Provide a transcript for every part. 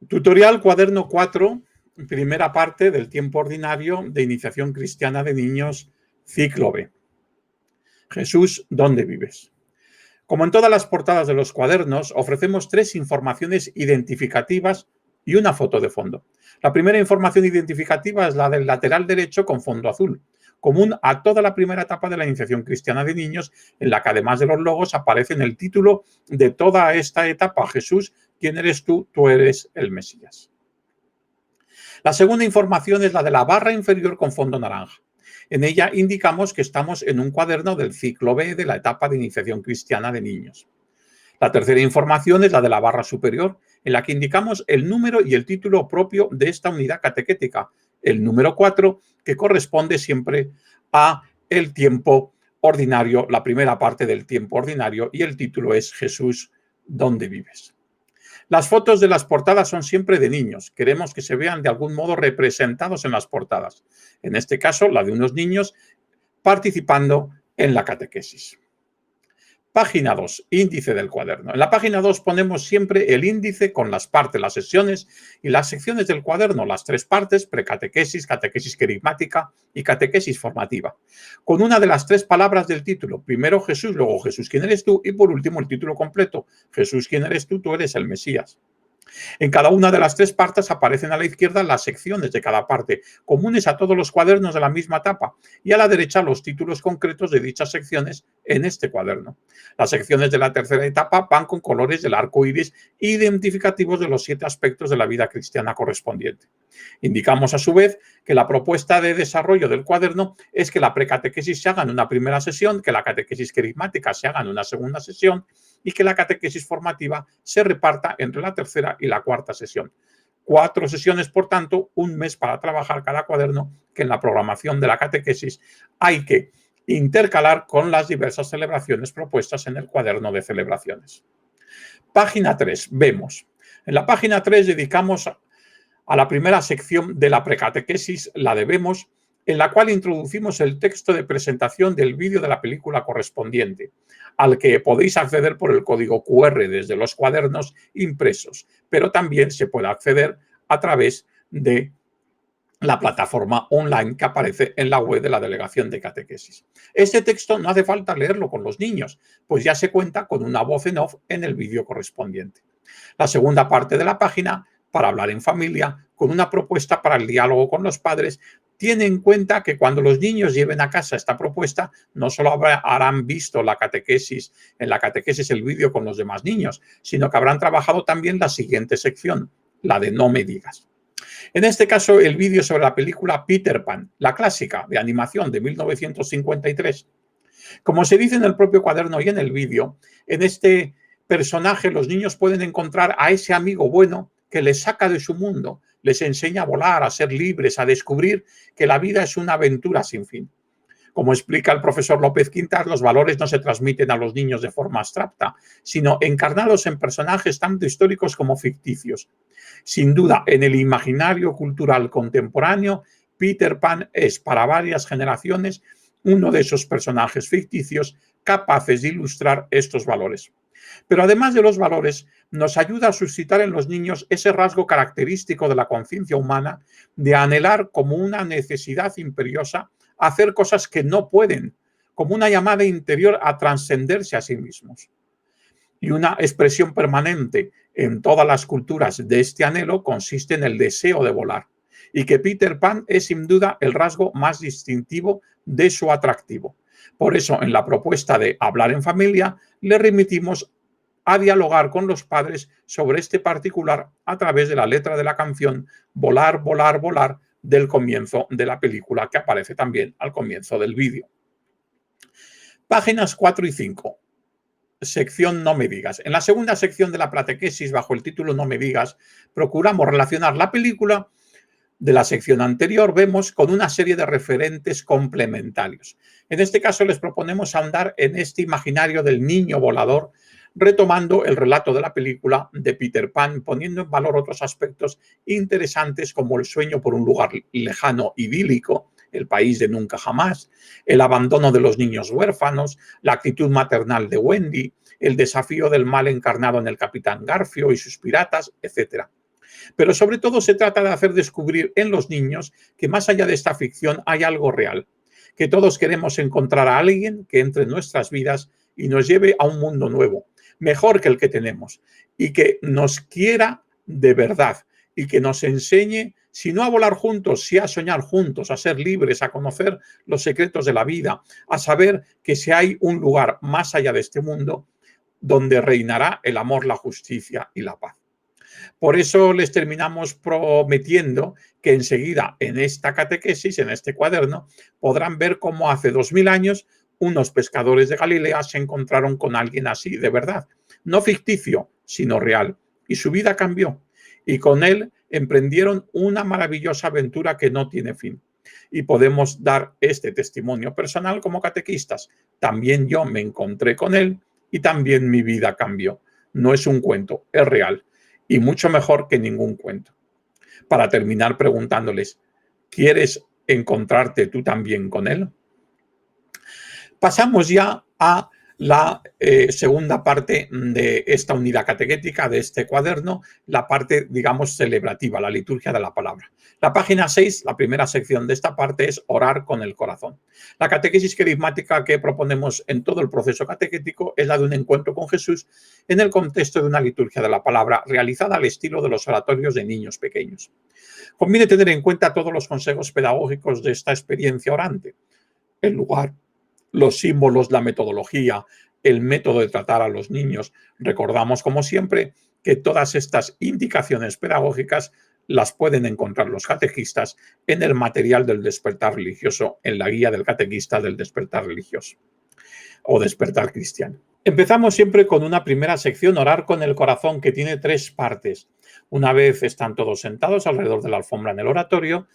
Tutorial cuaderno 4, primera parte del tiempo ordinario de iniciación cristiana de niños, ciclo B. Jesús, ¿dónde vives? Como en todas las portadas de los cuadernos, ofrecemos 3 informaciones identificativas y una foto de fondo. La primera información identificativa es la del lateral derecho con fondo azul, común a toda la primera etapa de la iniciación cristiana de niños, en la que además de los logos aparece en el título de toda esta etapa: Jesús, ¿quién eres tú? Tú eres el Mesías. La segunda información es la de la barra inferior con fondo naranja. En ella indicamos que estamos en un cuaderno del ciclo B de la etapa de iniciación cristiana de niños. La tercera información es la de la barra superior, en la que indicamos el número y el título propio de esta unidad catequética, el número 4, que corresponde siempre a el tiempo ordinario, la primera parte del tiempo ordinario, y el título es Jesús, ¿dónde vives? Las fotos de las portadas son siempre de niños. Queremos que se vean de algún modo representados en las portadas. En este caso, la de unos niños participando en la catequesis. Página 2, índice del cuaderno. En la página 2 ponemos siempre el índice con las partes, las sesiones y las secciones del cuaderno, las 3 partes: precatequesis, catequesis querigmática y catequesis formativa, con una de las 3 palabras del título: primero Jesús, luego Jesús, ¿quién eres tú? Y por último el título completo: Jesús, ¿quién eres tú? Tú eres el Mesías. En cada una de las 3 partes aparecen a la izquierda las secciones de cada parte, comunes a todos los cuadernos de la misma etapa, y a la derecha los títulos concretos de dichas secciones en este cuaderno. Las secciones de la tercera etapa van con colores del arco iris identificativos de los 7 aspectos de la vida cristiana correspondiente. Indicamos a su vez que la propuesta de desarrollo del cuaderno es que la precatequesis se haga en una primera sesión, que la catequesis querigmática se haga en una segunda sesión y que la catequesis formativa se reparta entre la tercera y la cuarta sesión. 4 sesiones, por tanto, un mes para trabajar cada cuaderno, que en la programación de la catequesis hay que intercalar con las diversas celebraciones propuestas en el cuaderno de celebraciones. Página 3, vemos. En la página 3 dedicamos a la primera sección de la precatequesis, la de vemos, en la cual introducimos el texto de presentación del vídeo de la película correspondiente, al que podéis acceder por el código QR desde los cuadernos impresos, pero también se puede acceder a través de la plataforma online que aparece en la web de la Delegación de Catequesis. Este texto no hace falta leerlo con los niños, pues ya se cuenta con una voz en off en el vídeo correspondiente. La segunda parte de la página, para hablar en familia, con una propuesta para el diálogo con los padres, tiene en cuenta que cuando los niños lleven a casa esta propuesta, no solo habrán visto la catequesis, en la catequesis el vídeo con los demás niños, sino que habrán trabajado también la siguiente sección, la de No me digas. En este caso, el vídeo sobre la película Peter Pan, la clásica de animación de 1953. Como se dice en el propio cuaderno y en el vídeo, en este personaje los niños pueden encontrar a ese amigo bueno que les saca de su mundo, les enseña a volar, a ser libres, a descubrir que la vida es una aventura sin fin. Como explica el profesor López Quintas, los valores no se transmiten a los niños de forma abstracta, sino encarnados en personajes tanto históricos como ficticios. Sin duda, en el imaginario cultural contemporáneo, Peter Pan es para varias generaciones uno de esos personajes ficticios capaces de ilustrar estos valores. Pero además de los valores, nos ayuda a suscitar en los niños ese rasgo característico de la conciencia humana de anhelar como una necesidad imperiosa hacer cosas que no pueden, como una llamada interior a trascenderse a sí mismos. Y una expresión permanente en todas las culturas de este anhelo consiste en el deseo de volar, y que Peter Pan es sin duda el rasgo más distintivo de su atractivo. Por eso, en la propuesta de hablar en familia, le remitimos a dialogar con los padres sobre este particular a través de la letra de la canción Volar, volar, volar del comienzo de la película, que aparece también al comienzo del vídeo. Páginas 4 y 5. Sección No me digas. En la segunda sección de la catequesis, bajo el título No me digas, procuramos relacionar la película de la sección anterior, vemos, con una serie de referentes complementarios. En este caso les proponemos ahondar en este imaginario del niño volador, retomando el relato de la película de Peter Pan, poniendo en valor otros aspectos interesantes como el sueño por un lugar lejano idílico, el país de nunca jamás, el abandono de los niños huérfanos, la actitud maternal de Wendy, el desafío del mal encarnado en el Capitán Garfio y sus piratas, etc. Pero sobre todo se trata de hacer descubrir en los niños que más allá de esta ficción hay algo real, que todos queremos encontrar a alguien que entre en nuestras vidas y nos lleve a un mundo nuevo, mejor que el que tenemos, y que nos quiera de verdad y que nos enseñe, si no a volar juntos, sí a soñar juntos, a ser libres, a conocer los secretos de la vida, a saber que si hay un lugar más allá de este mundo donde reinará el amor, la justicia y la paz. Por eso les terminamos prometiendo que enseguida en esta catequesis, en este cuaderno, podrán ver cómo hace 2000 años unos pescadores de Galilea se encontraron con alguien así, de verdad, no ficticio, sino real, y su vida cambió. Y con él emprendieron una maravillosa aventura que no tiene fin. Y podemos dar este testimonio personal como catequistas. También yo me encontré con él y también mi vida cambió. No es un cuento, es real y mucho mejor que ningún cuento. Para terminar preguntándoles, ¿quieres encontrarte tú también con él? Pasamos ya a la segunda parte de esta unidad catequética, de este cuaderno, la parte, digamos, celebrativa, la liturgia de la palabra. La página 6, la primera sección de esta parte es orar con el corazón. La catequesis querigmática que proponemos en todo el proceso catequético es la de un encuentro con Jesús en el contexto de una liturgia de la palabra realizada al estilo de los oratorios de niños pequeños. Conviene tener en cuenta todos los consejos pedagógicos de esta experiencia orante. El lugar, los símbolos, la metodología, el método de tratar a los niños. Recordamos, como siempre, que todas estas indicaciones pedagógicas las pueden encontrar los catequistas en el material del despertar religioso, en la guía del catequista del despertar religioso o despertar cristiano. Empezamos siempre con una primera sección, orar con el corazón, que tiene 3 partes. Una vez están todos sentados alrededor de la alfombra en el oratorio,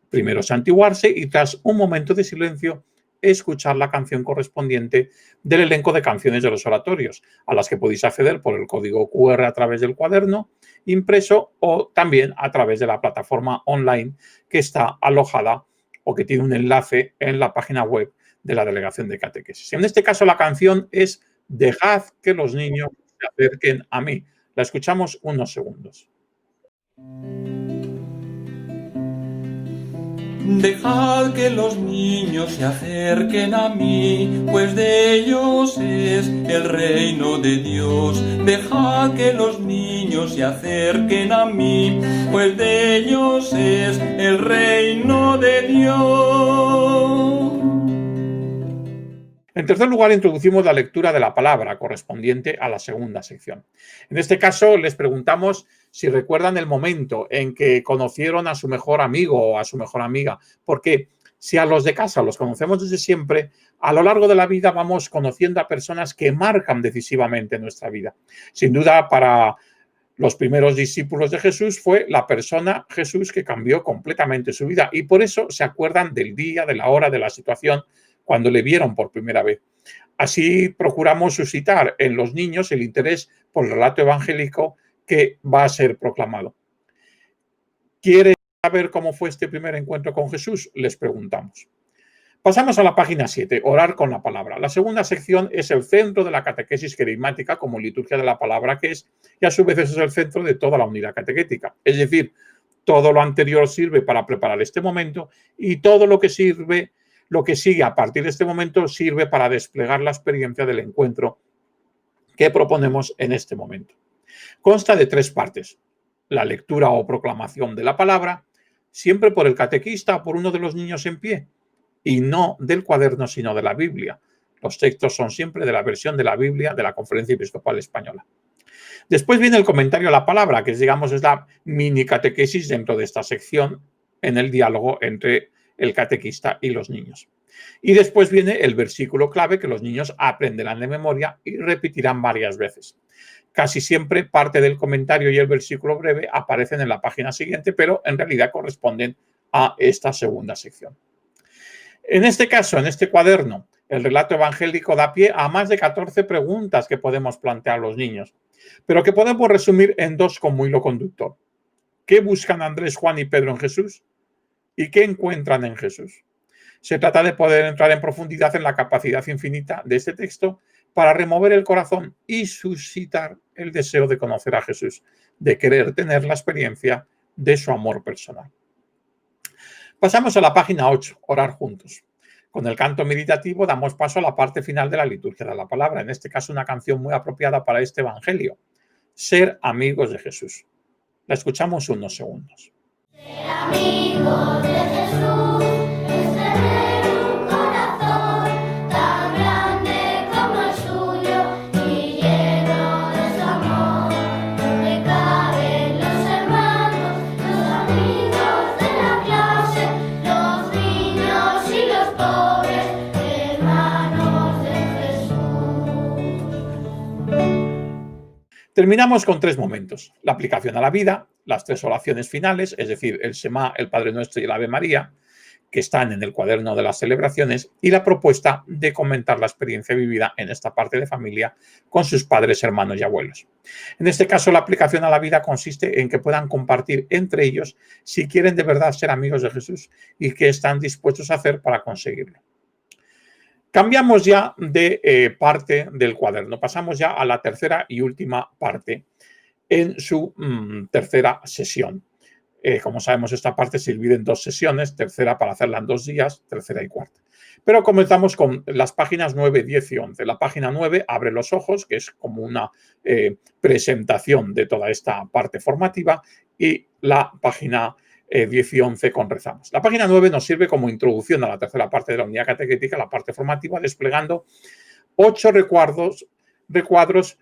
primero santiguarse y tras un momento de silencio, escuchar la canción correspondiente del elenco de canciones de los oratorios, a las que podéis acceder por el código QR a través del cuaderno impreso o también a través de la plataforma online que está alojada o que tiene un enlace en la página web de la Delegación de Catequesis. En este caso la canción es Dejad que los niños se acerquen a mí. La escuchamos unos segundos. Dejad que los niños se acerquen a mí, pues de ellos es el reino de Dios. Dejad que los niños se acerquen a mí, pues de ellos es el reino de Dios. En tercer lugar, introducimos la lectura de la palabra correspondiente a la segunda sección. En este caso, les preguntamos si recuerdan el momento en que conocieron a su mejor amigo o a su mejor amiga, porque si a los de casa los conocemos desde siempre, a lo largo de la vida vamos conociendo a personas que marcan decisivamente nuestra vida. Sin duda, para los primeros discípulos de Jesús fue la persona Jesús que cambió completamente su vida y por eso se acuerdan del día, de la hora, de la situación cuando le vieron por primera vez. Así procuramos suscitar en los niños el interés por el relato evangélico que va a ser proclamado. ¿Quieres saber cómo fue este primer encuentro con Jesús? Les preguntamos. Pasamos a la página 7, orar con la palabra. La segunda sección es el centro de la catequesis querigmática como liturgia de la palabra que es, y a su vez es el centro de toda la unidad catequética. Es decir, todo lo anterior sirve para preparar este momento y todo lo que sigue a partir de este momento sirve para desplegar la experiencia del encuentro que proponemos en este momento. Consta de 3 partes. La lectura o proclamación de la palabra, siempre por el catequista o por uno de los niños en pie, y no del cuaderno, sino de la Biblia. Los textos son siempre de la versión de la Biblia de la Conferencia Episcopal Española. Después viene el comentario a la palabra, que es la mini catequesis dentro de esta sección en el diálogo entre el catequista y los niños. Y después viene el versículo clave que los niños aprenderán de memoria y repetirán varias veces. Casi siempre parte del comentario y el versículo breve aparecen en la página siguiente, pero en realidad corresponden a esta segunda sección. En este caso, en este cuaderno, el relato evangélico da pie a más de 14 preguntas que podemos plantear a los niños, pero que podemos resumir en 2 como hilo conductor. ¿Qué buscan Andrés, Juan y Pedro en Jesús? ¿Y qué encuentran en Jesús? Se trata de poder entrar en profundidad en la capacidad infinita de este texto para remover el corazón y suscitar el deseo de conocer a Jesús, de querer tener la experiencia de su amor personal. Pasamos a la página 8, orar juntos. Con el canto meditativo damos paso a la parte final de la liturgia de la palabra, en este caso una canción muy apropiada para este evangelio, Ser amigos de Jesús. La escuchamos unos segundos. Ser amigos de Jesús es tener un corazón tan grande como el suyo y lleno de su amor, donde caben los hermanos, los amigos de la clase, los niños y los pobres, hermanos de Jesús. Terminamos con 3 momentos: la aplicación a la vida, las 3 oraciones finales, es decir, el Shema, el Padre Nuestro y el Ave María, que están en el cuaderno de las celebraciones, y la propuesta de comentar la experiencia vivida en esta parte de familia con sus padres, hermanos y abuelos. En este caso, la aplicación a la vida consiste en que puedan compartir entre ellos si quieren de verdad ser amigos de Jesús y qué están dispuestos a hacer para conseguirlo. Cambiamos ya de parte del cuaderno, pasamos ya a la tercera y última parte en su tercera sesión. Como sabemos, esta parte se divide en 2 sesiones, tercera para hacerla en 2 días, tercera y cuarta. Pero comenzamos con las páginas 9, 10 y 11. La página 9, Abre los ojos, que es como una presentación de toda esta parte formativa, y la página 10 y 11 con Rezamos. La página 9 nos sirve como introducción a la tercera parte de la unidad catequética, la parte formativa, desplegando 8 recuadros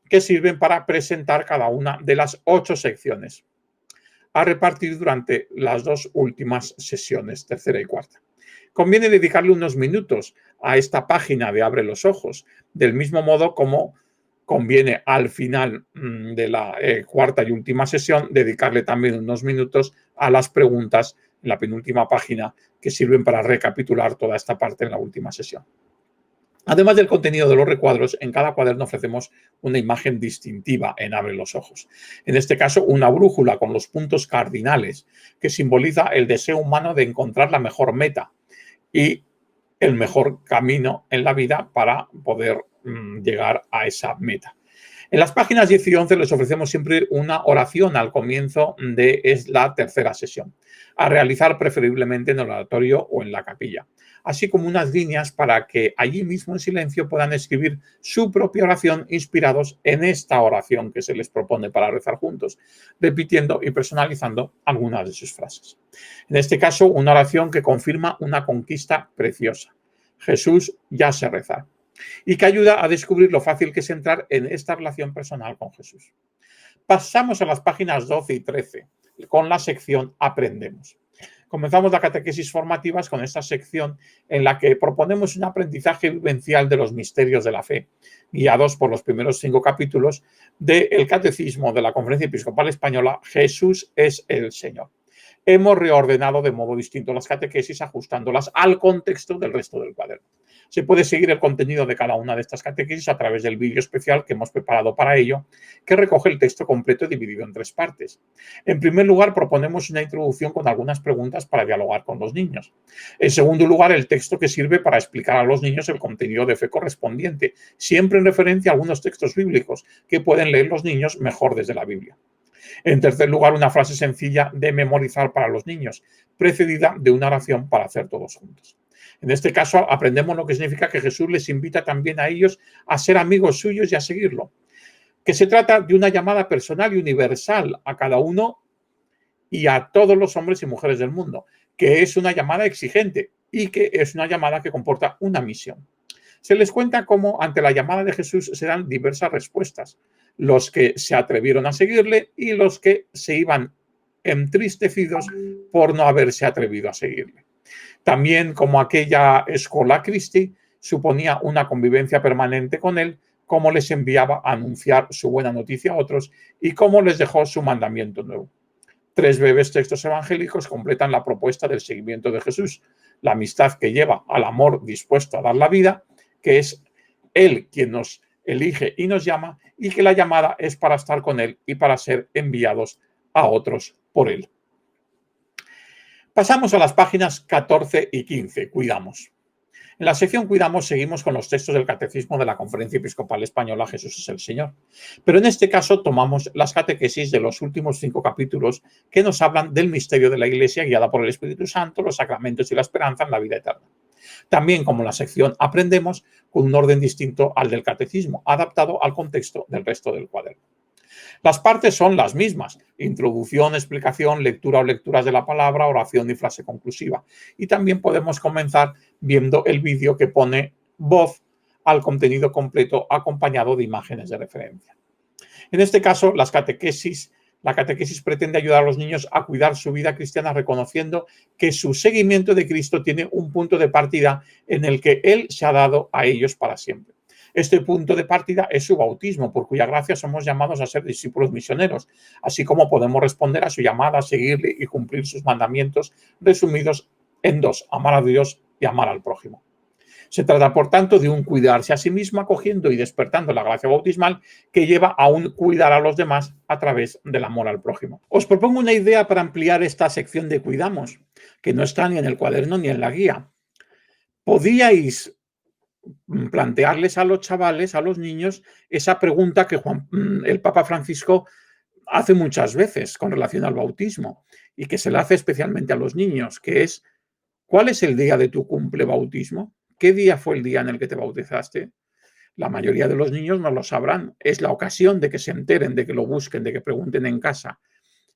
que sirven para presentar cada una de las 8 secciones a repartir durante las 2 últimas sesiones, tercera y cuarta. Conviene dedicarle unos minutos a esta página de Abre los ojos, del mismo modo como conviene al final de la cuarta y última sesión dedicarle también unos minutos a las preguntas en la penúltima página que sirven para recapitular toda esta parte en la última sesión. Además del contenido de los recuadros, en cada cuaderno ofrecemos una imagen distintiva en Abre los ojos. En este caso, una brújula con los puntos cardinales que simboliza el deseo humano de encontrar la mejor meta y el mejor camino en la vida para poder llegar a esa meta. En las páginas 10 y 11 les ofrecemos siempre una oración al comienzo de la tercera sesión, a realizar preferiblemente en el oratorio o en la capilla, así como unas líneas para que allí mismo en silencio puedan escribir su propia oración inspirados en esta oración que se les propone para rezar juntos, repitiendo y personalizando algunas de sus frases. En este caso, una oración que confirma una conquista preciosa. Jesús ya sé rezar, y que ayuda a descubrir lo fácil que es entrar en esta relación personal con Jesús. Pasamos a las páginas 12 y 13 con la sección Aprendemos. Comenzamos la catequesis formativas con esta sección en la que proponemos un aprendizaje vivencial de los misterios de la fe, guiados por los primeros 5 capítulos del Catecismo de la Conferencia Episcopal Española, Jesús es el Señor. Hemos reordenado de modo distinto las catequesis, ajustándolas al contexto del resto del cuaderno. Se puede seguir el contenido de cada una de estas catequesis a través del vídeo especial que hemos preparado para ello, que recoge el texto completo dividido en 3 partes. En primer lugar, proponemos una introducción con algunas preguntas para dialogar con los niños. En segundo lugar, el texto que sirve para explicar a los niños el contenido de fe correspondiente, siempre en referencia a algunos textos bíblicos que pueden leer los niños mejor desde la Biblia. En tercer lugar, una frase sencilla de memorizar para los niños, precedida de una oración para hacer todos juntos. En este caso, aprendemos lo que significa que Jesús les invita también a ellos a ser amigos suyos y a seguirlo. Que se trata de una llamada personal y universal a cada uno y a todos los hombres y mujeres del mundo, que es una llamada exigente y que es una llamada que comporta una misión. Se les cuenta cómo ante la llamada de Jesús se dan diversas respuestas. Los que se atrevieron a seguirle y los que se iban entristecidos por no haberse atrevido a seguirle. También como aquella Escola Christi suponía una convivencia permanente con él, cómo les enviaba a anunciar su buena noticia a otros y cómo les dejó su mandamiento nuevo. 3 breves textos evangélicos completan la propuesta del seguimiento de Jesús, la amistad que lleva al amor dispuesto a dar la vida, que es Él quien nos elige y nos llama, y que la llamada es para estar con Él y para ser enviados a otros por Él. Pasamos a las páginas 14 y 15, cuidamos. En la sección Cuidamos seguimos con los textos del Catecismo de la Conferencia Episcopal Española Jesús es el Señor. Pero en este caso tomamos las catequesis de los últimos 5 capítulos que nos hablan del misterio de la Iglesia guiada por el Espíritu Santo, los sacramentos y la esperanza en la vida eterna. También, como en la sección Aprendemos, con un orden distinto al del Catecismo, adaptado al contexto del resto del cuaderno. Las partes son las mismas: introducción, explicación, lectura o lecturas de la palabra, oración y frase conclusiva. Y también podemos comenzar viendo el vídeo que pone voz al contenido completo acompañado de imágenes de referencia. En este caso, la catequesis pretende ayudar a los niños a cuidar su vida cristiana reconociendo que su seguimiento de Cristo tiene un punto de partida en el que Él se ha dado a ellos para siempre. Este punto de partida es su bautismo, por cuya gracia somos llamados a ser discípulos misioneros, así como podemos responder a su llamada, a seguirle y cumplir sus mandamientos, resumidos en 2, amar a Dios y amar al prójimo. Se trata, por tanto, de un cuidarse a sí mismo, acogiendo y despertando la gracia bautismal que lleva a un cuidar a los demás a través del amor al prójimo. Os propongo una idea para ampliar esta sección de Cuidamos, que no está ni en el cuaderno ni en la guía. Podíais plantearles a los chavales, a los niños, esa pregunta que el Papa Francisco hace muchas veces con relación al bautismo y que se le hace especialmente a los niños, que es: ¿cuál es el día de tu cumple bautismo? ¿Qué día fue el día en el que te bautizaste? La mayoría de los niños no lo sabrán. Es la ocasión de que se enteren, de que lo busquen, de que pregunten en casa.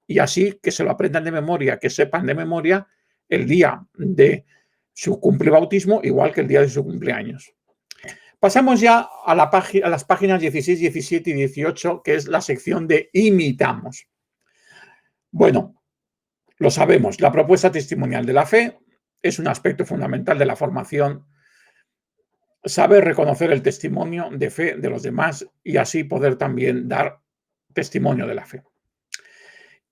Y así que se lo aprendan de memoria, que sepan de memoria el día de su cumple bautismo, igual que el día de su cumpleaños. Pasamos ya a las páginas 16, 17 y 18, que es la sección de Imitamos. Bueno, lo sabemos, la propuesta testimonial de la fe es un aspecto fundamental de la formación. Saber reconocer el testimonio de fe de los demás y así poder también dar testimonio de la fe.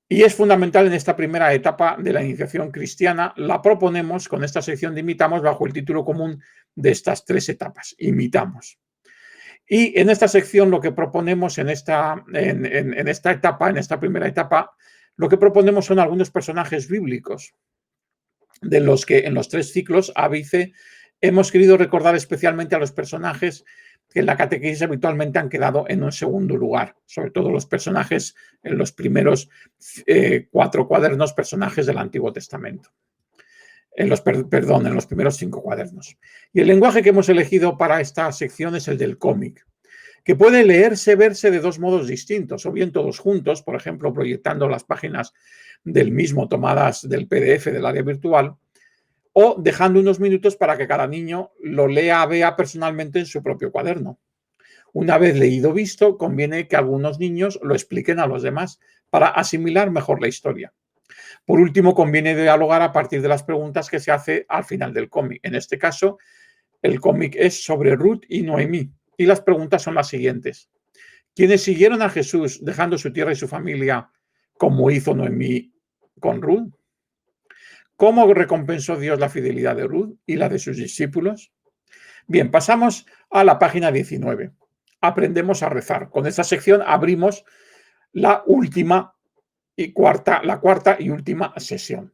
Y es fundamental en esta primera etapa de la iniciación cristiana. La proponemos con esta sección de Imitamos bajo el título común de estas 3 etapas: Imitamos. Y en esta sección lo que proponemos en esta primera etapa, lo que proponemos son algunos personajes bíblicos, de los que en los 3 ciclos ABICE hemos querido recordar especialmente a los personajes que en la catequesis habitualmente han quedado en un segundo lugar, sobre todo los personajes en los primeros 4 cuadernos, personajes del Antiguo Testamento. En los primeros 5 cuadernos. Y el lenguaje que hemos elegido para esta sección es el del cómic, que puede leerse, verse de 2 modos distintos, o bien todos juntos, por ejemplo, proyectando las páginas del mismo tomadas del PDF del área virtual, o dejando unos minutos para que cada niño lo vea personalmente en su propio cuaderno. Una vez leído visto, conviene que algunos niños lo expliquen a los demás para asimilar mejor la historia. Por último, conviene dialogar a partir de las preguntas que se hace al final del cómic. En este caso, el cómic es sobre Ruth y Noemí, y las preguntas son las siguientes. ¿Quiénes siguieron a Jesús dejando su tierra y su familia, como hizo Noemí con Ruth? ¿Cómo recompensó Dios la fidelidad de Ruth y la de sus discípulos? Bien, pasamos a la página 19. Aprendemos a rezar. Con esta sección abrimos la cuarta y última sesión.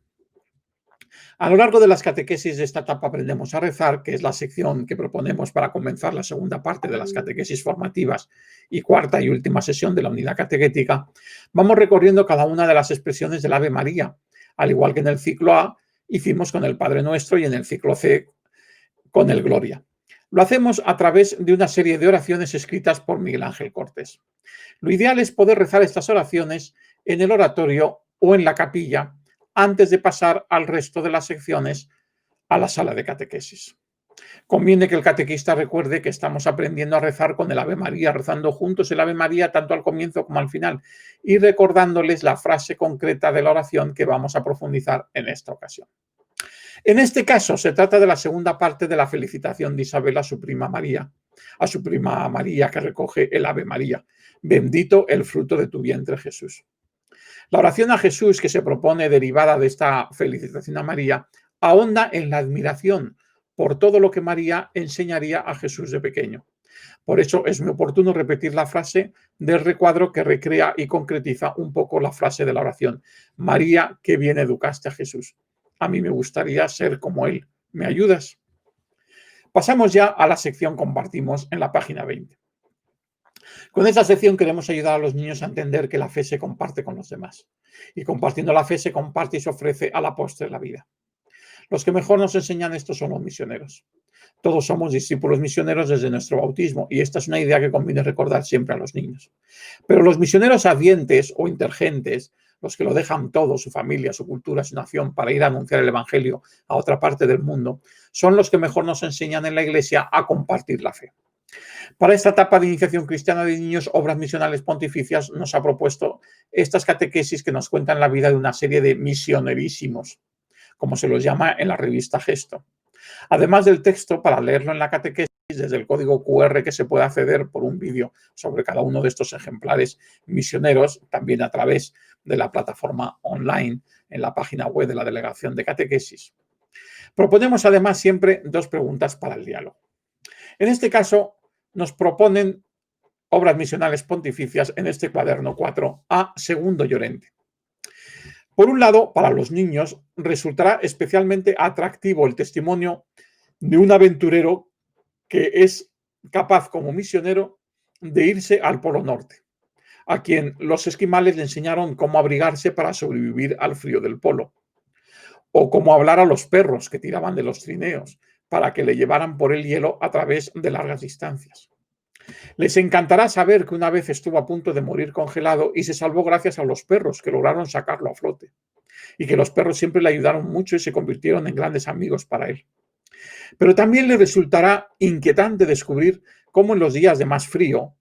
A lo largo de las catequesis de esta etapa Aprendemos a rezar, que es la sección que proponemos para comenzar la segunda parte de las catequesis formativas y cuarta y última sesión de la unidad catequética, vamos recorriendo cada una de las expresiones del Ave María, al igual que en el ciclo A hicimos con el Padre Nuestro y en el ciclo C con el Gloria. Lo hacemos a través de una serie de oraciones escritas por Miguel Ángel Cortés. Lo ideal es poder rezar estas oraciones en el oratorio o en la capilla antes de pasar al resto de las secciones a la sala de catequesis. Conviene que el catequista recuerde que estamos aprendiendo a rezar con el Ave María, rezando juntos el Ave María tanto al comienzo como al final y recordándoles la frase concreta de la oración que vamos a profundizar en esta ocasión. En este caso se trata de la segunda parte de la felicitación de Isabel a su prima María que recoge el Ave María. Bendito el fruto de tu vientre, Jesús. La oración a Jesús que se propone derivada de esta felicitación a María ahonda en la admiración por todo lo que María enseñaría a Jesús de pequeño. Por eso es muy oportuno repetir la frase del recuadro que recrea y concretiza un poco la frase de la oración. María, qué bien educaste a Jesús. A mí me gustaría ser como él. ¿Me ayudas? Pasamos ya a la sección Compartimos en la página 20. Con esta sección queremos ayudar a los niños a entender que la fe se comparte con los demás. Y compartiendo la fe se comparte y se ofrece a la postre la vida. Los que mejor nos enseñan esto son los misioneros. Todos somos discípulos misioneros desde nuestro bautismo y esta es una idea que conviene recordar siempre a los niños. Pero los misioneros ardientes o intergentes, los que lo dejan todo, su familia, su cultura, su nación, para ir a anunciar el Evangelio a otra parte del mundo, son los que mejor nos enseñan en la Iglesia a compartir la fe. Para esta etapa de iniciación cristiana de niños, Obras Misionales Pontificias nos ha propuesto estas catequesis que nos cuentan la vida de una serie de misionerísimos, como se los llama en la revista Gesto. Además del texto, para leerlo en la catequesis, desde el código QR que se puede acceder por un vídeo sobre cada uno de estos ejemplares misioneros, también a través de la plataforma online en la página web de la Delegación de Catequesis. Proponemos además siempre 2 preguntas para el diálogo. En este caso, nos proponen Obras Misionales Pontificias en este cuaderno 4 a Segundo Llorente. Por un lado, para los niños resultará especialmente atractivo el testimonio de un aventurero que es capaz como misionero de irse al Polo Norte, a quien los esquimales le enseñaron cómo abrigarse para sobrevivir al frío del polo, o cómo hablar a los perros que tiraban de los trineos para que le llevaran por el hielo a través de largas distancias. Les encantará saber que una vez estuvo a punto de morir congelado y se salvó gracias a los perros que lograron sacarlo a flote, y que los perros siempre le ayudaron mucho y se convirtieron en grandes amigos para él. Pero también le resultará inquietante descubrir cómo en los días de más frío,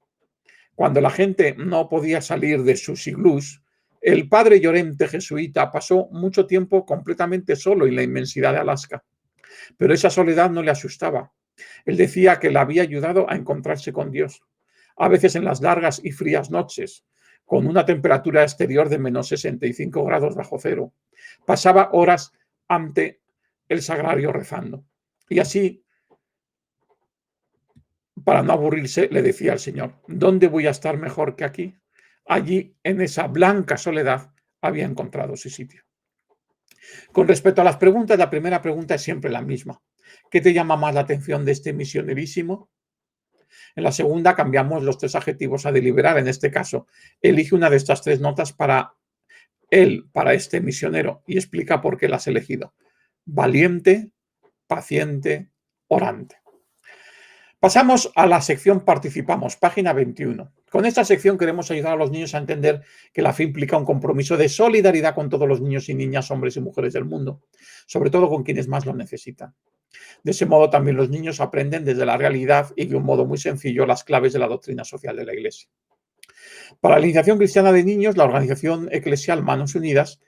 cuando la gente no podía salir de sus iglús, el padre Llorente jesuita pasó mucho tiempo completamente solo en la inmensidad de Alaska. Pero esa soledad no le asustaba. Él decía que le había ayudado a encontrarse con Dios. A veces en las largas y frías noches, con una temperatura exterior de menos 65 grados bajo cero, pasaba horas ante el sagrario rezando. Y así, para no aburrirse, le decía al Señor, ¿dónde voy a estar mejor que aquí? Allí, en esa blanca soledad, había encontrado su sitio. Con respecto a las preguntas, la primera pregunta es siempre la misma. ¿Qué te llama más la atención de este misionerísimo? En la segunda cambiamos los 3 adjetivos a deliberar. En este caso, elige una de estas 3 notas para él, para este misionero, y explica por qué la has elegido. Valiente, paciente, orante. Pasamos a la sección Participamos, página 21. Con esta sección queremos ayudar a los niños a entender que la fe implica un compromiso de solidaridad con todos los niños y niñas, hombres y mujeres del mundo, sobre todo con quienes más lo necesitan. De ese modo también los niños aprenden desde la realidad y de un modo muy sencillo las claves de la doctrina social de la Iglesia. Para la iniciación cristiana de niños, la organización eclesial Manos Unidas,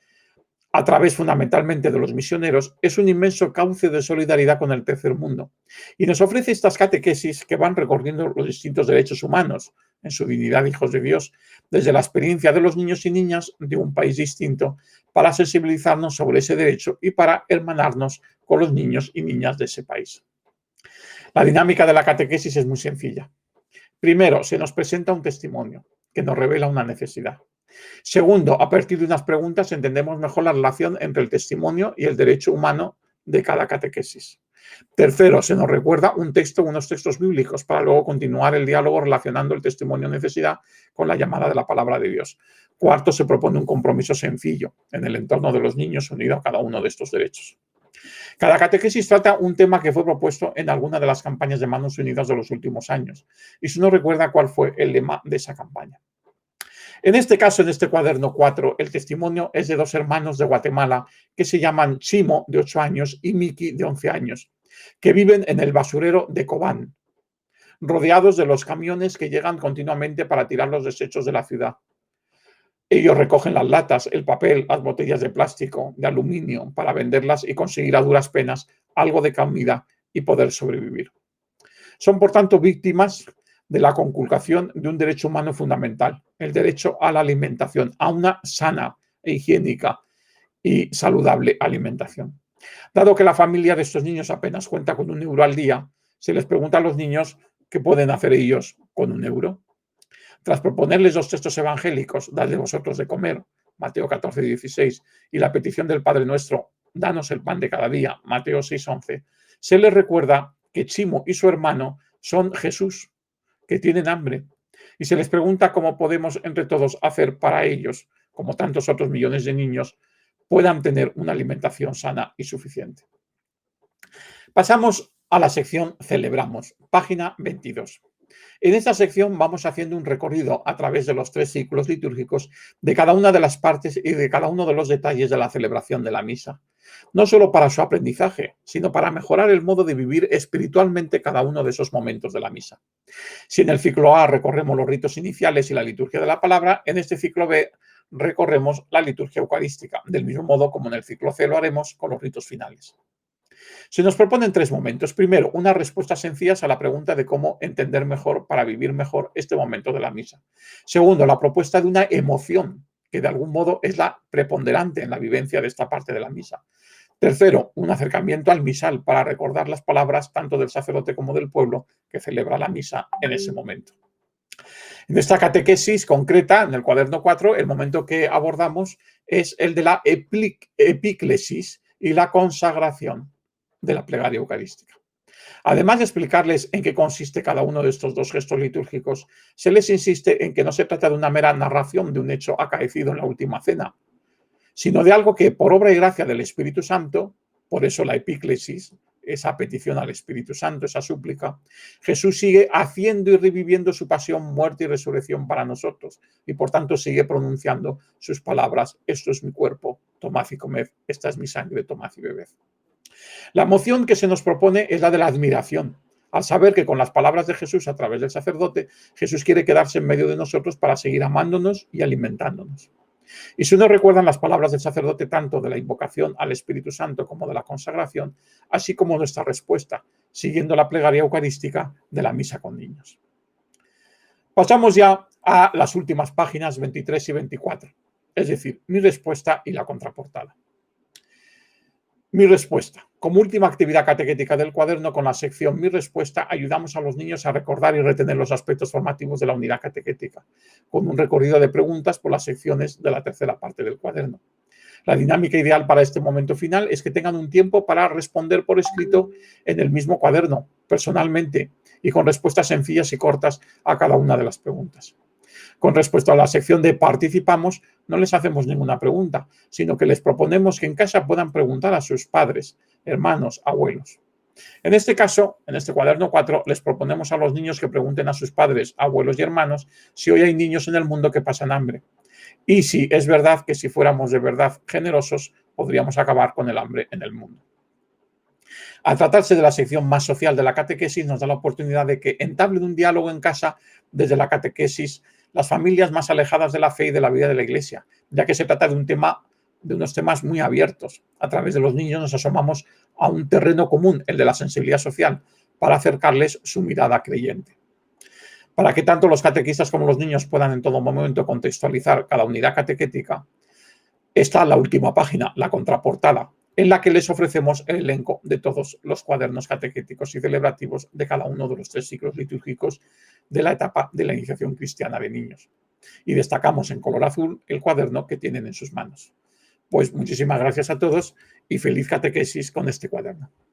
a través fundamentalmente de los misioneros, es un inmenso cauce de solidaridad con el tercer mundo y nos ofrece estas catequesis que van recorriendo los distintos derechos humanos en su dignidad de hijos de Dios, desde la experiencia de los niños y niñas de un país distinto, para sensibilizarnos sobre ese derecho y para hermanarnos con los niños y niñas de ese país. La dinámica de la catequesis es muy sencilla. Primero, se nos presenta un testimonio que nos revela una necesidad. Segundo, a partir de unas preguntas entendemos mejor la relación entre el testimonio y el derecho humano de cada catequesis. Tercero, se nos recuerda un texto, unos textos bíblicos para luego continuar el diálogo relacionando el testimonio necesidad con la llamada de la palabra de Dios. Cuarto, se propone un compromiso sencillo en el entorno de los niños unido a cada uno de estos derechos. Cada catequesis trata un tema que fue propuesto en alguna de las campañas de Manos Unidas de los últimos años y eso nos recuerda cuál fue el lema de esa campaña. En este caso, en este cuaderno 4, el testimonio es de 2 hermanos de Guatemala que se llaman Chimo, de 8 años, y Miki, de 11 años, que viven en el basurero de Cobán, rodeados de los camiones que llegan continuamente para tirar los desechos de la ciudad. Ellos recogen las latas, el papel, las botellas de plástico, de aluminio, para venderlas y conseguir a duras penas algo de comida y poder sobrevivir. Son, por tanto, víctimas de la conculcación de un derecho humano fundamental, el derecho a la alimentación, a una sana e higiénica y saludable alimentación. Dado que la familia de estos niños apenas cuenta con €1 al día, se les pregunta a los niños qué pueden hacer ellos con €1. Tras proponerles 2 textos evangélicos, dadle vosotros de comer, Mateo 14:16, y la petición del Padre Nuestro, danos el pan de cada día, Mateo 6:11, se les recuerda que Chimo y su hermano son Jesús, que tienen hambre, y se les pregunta cómo podemos entre todos hacer para ellos, como tantos otros millones de niños, puedan tener una alimentación sana y suficiente. Pasamos a la sección Celebramos, página 22. En esta sección vamos haciendo un recorrido a través de los 3 ciclos litúrgicos de cada una de las partes y de cada uno de los detalles de la celebración de la misa, no solo para su aprendizaje, sino para mejorar el modo de vivir espiritualmente cada uno de esos momentos de la misa. Si en el ciclo A recorremos los ritos iniciales y la liturgia de la palabra, en este ciclo B recorremos la liturgia eucarística, del mismo modo como en el ciclo C lo haremos con los ritos finales. Se nos proponen 3 momentos. Primero, unas respuestas sencillas a la pregunta de cómo entender mejor para vivir mejor este momento de la misa. Segundo, la propuesta de una emoción, que de algún modo es la preponderante en la vivencia de esta parte de la misa. Tercero, un acercamiento al misal para recordar las palabras tanto del sacerdote como del pueblo que celebra la misa en ese momento. En esta catequesis concreta, en el cuaderno 4, el momento que abordamos es el de la epíclesis y la consagración de la plegaria eucarística. Además de explicarles en qué consiste cada uno de estos 2 gestos litúrgicos, se les insiste en que no se trata de una mera narración de un hecho acaecido en la última cena, sino de algo que, por obra y gracia del Espíritu Santo, por eso la epíclesis, esa petición al Espíritu Santo, esa súplica, Jesús sigue haciendo y reviviendo su pasión, muerte y resurrección para nosotros, y por tanto sigue pronunciando sus palabras: esto es mi cuerpo, tomad y comed, esta es mi sangre, tomad y bebed. La emoción que se nos propone es la de la admiración, al saber que con las palabras de Jesús a través del sacerdote, Jesús quiere quedarse en medio de nosotros para seguir amándonos y alimentándonos. Y si nos recuerdan las palabras del sacerdote tanto de la invocación al Espíritu Santo como de la consagración, así como nuestra respuesta, siguiendo la plegaria eucarística de la misa con niños. Pasamos ya a las últimas páginas 23 y 24, es decir, mi respuesta y la contraportada. Mi respuesta. Como última actividad catequética del cuaderno, con la sección Mi respuesta, ayudamos a los niños a recordar y retener los aspectos formativos de la unidad catequética, con un recorrido de preguntas por las secciones de la tercera parte del cuaderno. La dinámica ideal para este momento final es que tengan un tiempo para responder por escrito en el mismo cuaderno, personalmente, y con respuestas sencillas y cortas a cada una de las preguntas. Con respecto a la sección de participamos, no les hacemos ninguna pregunta, sino que les proponemos que en casa puedan preguntar a sus padres, hermanos, abuelos. En este caso, en este cuaderno 4, les proponemos a los niños que pregunten a sus padres, abuelos y hermanos si hoy hay niños en el mundo que pasan hambre. Y si es verdad que si fuéramos de verdad generosos, podríamos acabar con el hambre en el mundo. Al tratarse de la sección más social de la catequesis, nos da la oportunidad de que entablen un diálogo en casa desde la catequesis las familias más alejadas de la fe y de la vida de la Iglesia, ya que se trata de unos temas muy abiertos. A través de los niños nos asomamos a un terreno común, el de la sensibilidad social, para acercarles su mirada creyente. Para que tanto los catequistas como los niños puedan en todo momento contextualizar cada unidad catequética, está la última página, la contraportada, en la que les ofrecemos el elenco de todos los cuadernos catequéticos y celebrativos de cada uno de los 3 ciclos litúrgicos de la etapa de la iniciación cristiana de niños. Y destacamos en color azul el cuaderno que tienen en sus manos. Pues muchísimas gracias a todos y feliz catequesis con este cuaderno.